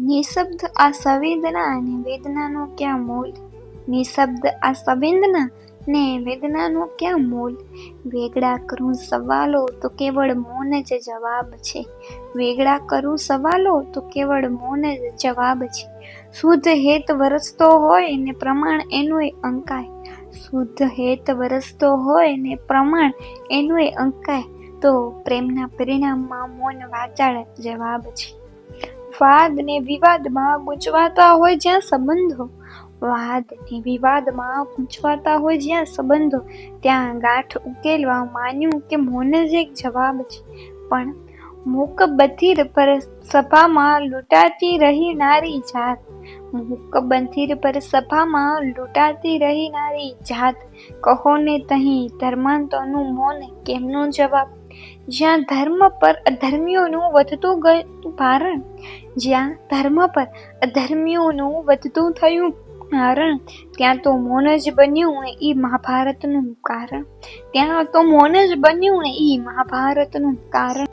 નિશબ્દ આ સંવેદના અને વેદનાનો ક્યાં મોલ? નિશબ્દ આ સંવેદના ને વેદનાનો ક્યાં મોલ? વેગળા કરું સવાલો તો કેવળ મૌન જ જવાબ છે. વેગળા કરું સવાલો તો કેવળ મૌન જ જવાબ છે. શુદ્ધ હેત વરસતો હોય ને પ્રમાણ એનું અંકાય. શુદ્ધ હેત વરસતો હોય ને પ્રમાણ એનું અંકાય. તો પ્રેમના પરિણામમાં મૌન વાચાળ જવાબ છે. વાદ ને વિવાદમાં ગૂંચવાતા હોય જ્યાં સંબંધો, વાદ ને વિવાદમાં ગૂંચવાતા હોય જ્યાં સંબંધો, ત્યાં ગાંઠ ઉકેલવા માન્યું કે મૌન જ એક જવાબ છે. પણ મૂક બધિર પર સભામાં લૂંટાતી રહી નારી જાત. મૂક બધિર પર સભામાં લૂંટાતી રહી નારી જાત. કહો ને તહીં ધર્માંતોનું મૌન કેમનો જવાબ? જ્યાં ધર્મ પર અધર્મીઓનું વધતું ગયું ભારણ, જ્યાં ધર્મ પર અધર્મીઓનું વધતું થયું ભારણ, ત્યાં તો મૌન જ બન્યું ઈ મહાભારતનું કારણ. ત્યાં તો મૌન જ બન્યું ઈ મહાભારતનું કારણ.